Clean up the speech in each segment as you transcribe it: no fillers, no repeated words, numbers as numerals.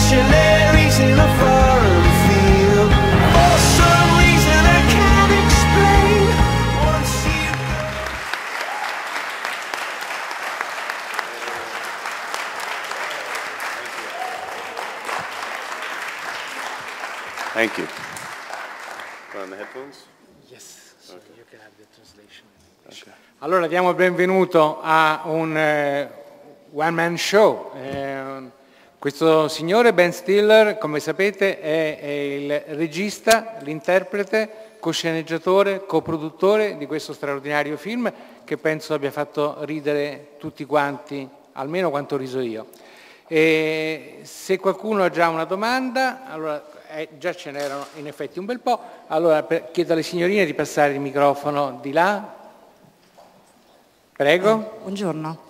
missionaries in a foreign field. For some reason I can't explain. Once you Thank you. On the headphones? Yes, so you can have the translation. Okay. Allora diamo il benvenuto a un one man show. Questo signore Ben Stiller, come sapete, è il regista, l'interprete, cosceneggiatore, coproduttore di questo straordinario film che penso abbia fatto ridere tutti quanti, almeno quanto ho riso io. E se qualcuno ha già una domanda, allora già ce n'erano in effetti un bel po', allora chiedo alle signorine di passare il microfono di là. Prego. Buongiorno.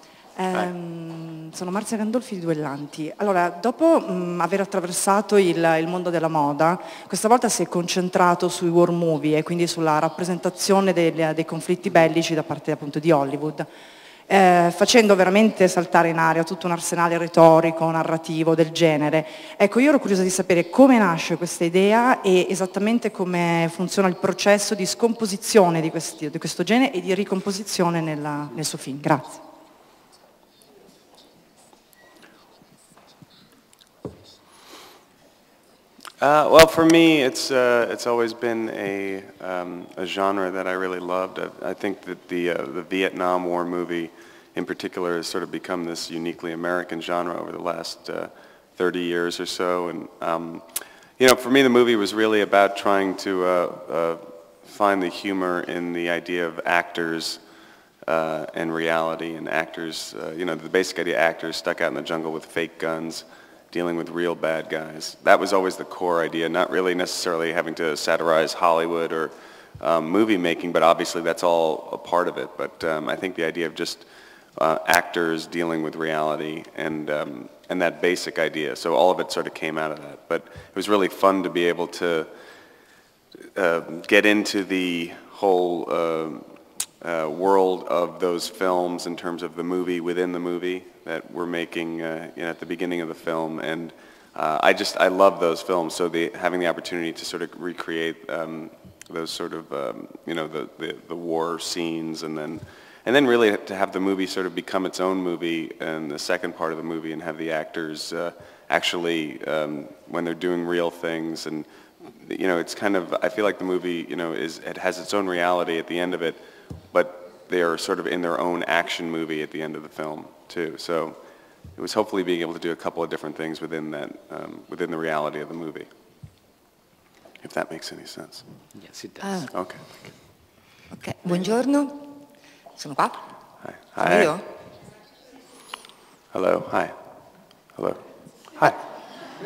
Sono Marzia Gandolfi di Duellanti. Allora, dopo aver attraversato il mondo della moda, questa volta si è concentrato sui war movie e quindi sulla rappresentazione dei conflitti bellici da parte appunto di Hollywood, facendo veramente saltare in aria tutto un arsenale retorico, narrativo del genere. Ecco, io ero curiosa di sapere come nasce questa idea e esattamente come funziona il processo di scomposizione di questo genere e di ricomposizione nel suo film. Grazie. Well, for me, it's always been a genre that I really loved. I think that the Vietnam War movie, in particular, has sort of become this uniquely American genre over the last 30 years or so. And you know, for me, the movie was really about trying to find the humor in the idea of actors and reality, and actors. You know, the basic idea: actors stuck out in the jungle with fake guns, dealing with real bad guys. That was always the core idea, not really necessarily having to satirize Hollywood or movie making, but obviously that's all a part of it. But I think the idea of just actors dealing with reality and that basic idea, so all of it sort of came out of that. But it was really fun to be able to get into the whole world of those films in terms of the movie within the movie that we're making you know, at the beginning of the film, and I love those films. So having the opportunity to sort of recreate those sort of you know, the war scenes, and then really to have the movie sort of become its own movie, and the second part of the movie, and have the actors actually when they're doing real things, and you know, it's kind of, I feel like the movie, you know, it has its own reality at the end of it, but they are sort of in their own action movie at the end of the film too. So it was hopefully being able to do a couple of different things within that, within the reality of the movie. If that makes any sense. Yes, it does. Okay. Ok, buongiorno. Sono qua. Hi. Sono Hi. io? Hello. Hi. Hello. Hi.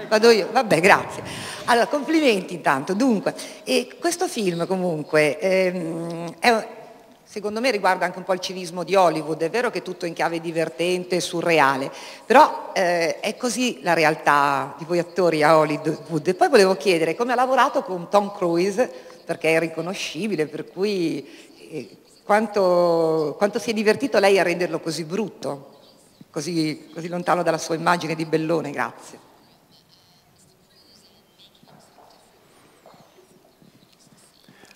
Vado io? Vabbè, grazie. Allora, complimenti intanto. Dunque, e questo film comunque secondo me riguarda anche un po' il cinismo di Hollywood. È vero che è tutto in chiave divertente, surreale, però è così la realtà di voi attori a Hollywood. E poi volevo chiedere come ha lavorato con Tom Cruise, perché è riconoscibile, per cui quanto si è divertito lei a renderlo così brutto, così lontano dalla sua immagine di bellone. Grazie.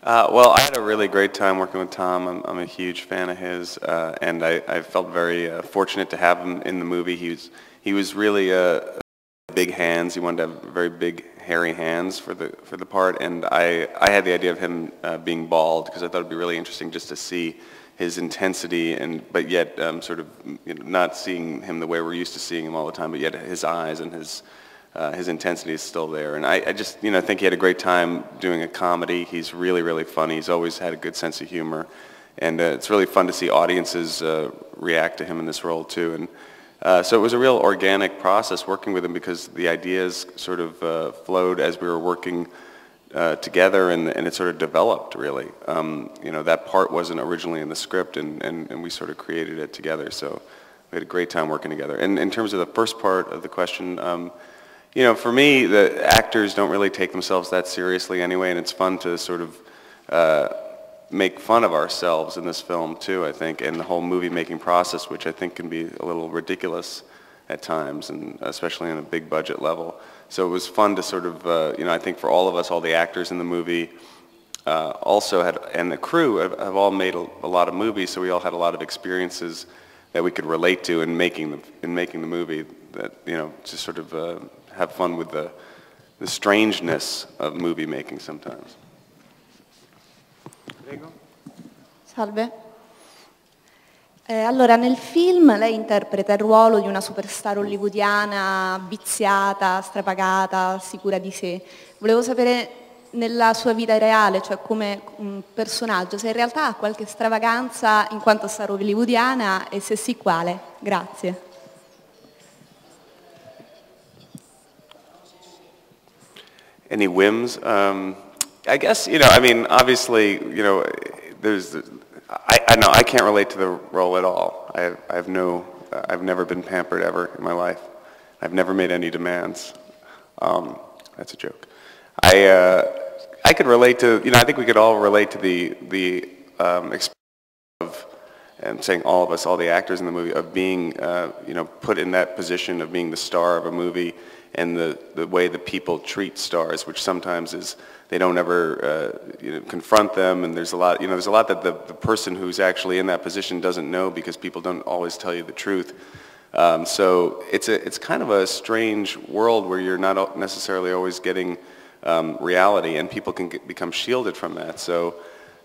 Well, I had a really great time working with Tom. I'm a huge fan of his, and I felt very fortunate to have him in the movie. He was really big hands. He wanted to have very big, hairy hands for the part, and I had the idea of him being bald because I thought it'd be really interesting just to see his intensity, but yet sort of, you know, not seeing him the way we're used to seeing him all the time, but yet his eyes and his intensity is still there. And I just, you know, think he had a great time doing a comedy. He's really, really funny. He's always had a good sense of humor. And it's really fun to see audiences react to him in this role too. And so it was a real organic process working with him because the ideas sort of flowed as we were working together, and it sort of developed really. You know, that part wasn't originally in the script, and we sort of created it together. So we had a great time working together. And in terms of the first part of the question, you know, for me, the actors don't really take themselves that seriously anyway, and it's fun to sort of make fun of ourselves in this film too, I think, and the whole movie-making process, which I think can be a little ridiculous at times, and especially on a big budget level. So it was fun to sort of, I think for all of us, all the actors in the movie, also had, and the crew have all made a lot of movies, so we all had a lot of experiences that we could relate to in making the movie. That just sort of have fun with the strangeness of movie making sometimes. Prego. Salve. Allora, nel film lei interpreta il ruolo di una superstar hollywoodiana viziata, strapagata, sicura di sé. Volevo sapere nella sua vita reale, cioè come un personaggio, se in realtà ha qualche stravaganza in quanto star hollywoodiana e se sì quale. Grazie. Any whims? I guess, obviously, I can't relate to the role at all. I've never been pampered ever in my life. I've never made any demands. That's a joke. I could relate to, I think we could all relate to the experience of, I'm saying all of us, all the actors in the movie, of being, put in that position of being the star of a movie, and the way the people treat stars, which sometimes is they don't ever confront them, and there's a lot that the person who's actually in that position doesn't know because people don't always tell you the truth. So it's kind of a strange world where you're not necessarily always getting reality, and people can become shielded from that. So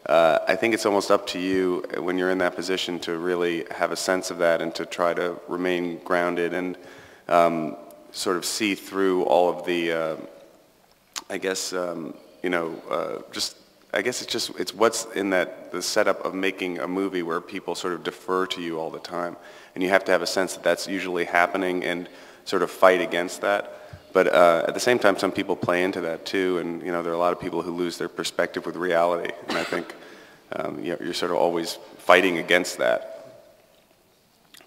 I think it's almost up to you when you're in that position to really have a sense of that and to try to remain grounded and sort of see through all of the, it's what's in the setup of making a movie where people sort of defer to you all the time. And you have to have a sense that that's usually happening and sort of fight against that. But at the same time, some people play into that too, and there are a lot of people who lose their perspective with reality. And I think you're sort of always fighting against that.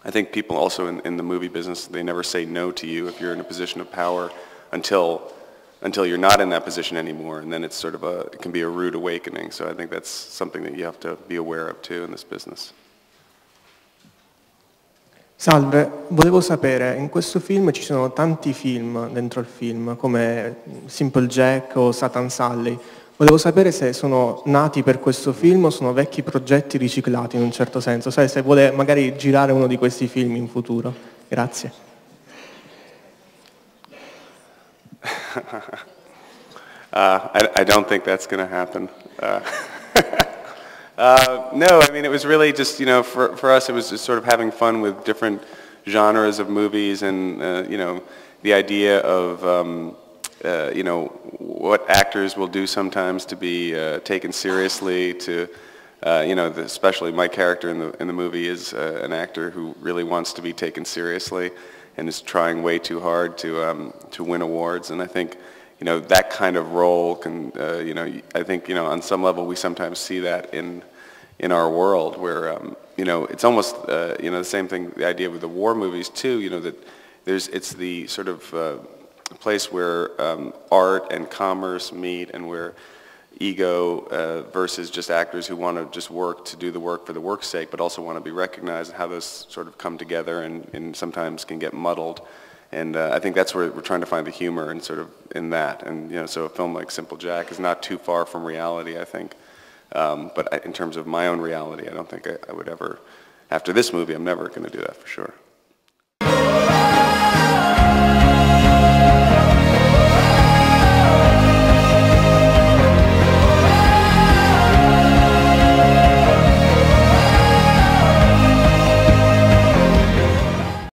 I think people also in the movie business, they never say no to you if you're in a position of power until you're not in that position anymore, and then it's sort of it can be a rude awakening. So I think that's something that you have to be aware of too in this business. Salve, volevo sapere, in questo film ci sono tanti film dentro il film, come Simple Jack o Satan's Alley. Volevo sapere se sono nati per questo film o sono vecchi progetti riciclati in un certo senso, sai, se vuole magari girare uno di questi film in futuro. Grazie. I don't think that's going to happen. No, it was really just, for us it was just sort of having fun with different genres of movies and, the idea of, what actors will do sometimes to be taken seriously, to, especially my character in the movie is an actor who really wants to be taken seriously and is trying way too hard to win awards. And I think, that kind of role can, I think, on some level we sometimes see that in our world where, it's almost, the same thing, the idea with the war movies too, that it's the sort of place where art and commerce meet, and where ego versus just actors who want to just work to do the work for the work's sake, but also want to be recognized, and how those sort of come together and sometimes can get muddled. And I think that's where we're trying to find the humor and sort of in that. And so a film like Simple Jack is not too far from reality, I think. But in terms of my own reality, I don't think I would ever, after this movie, I'm never going to do that for sure.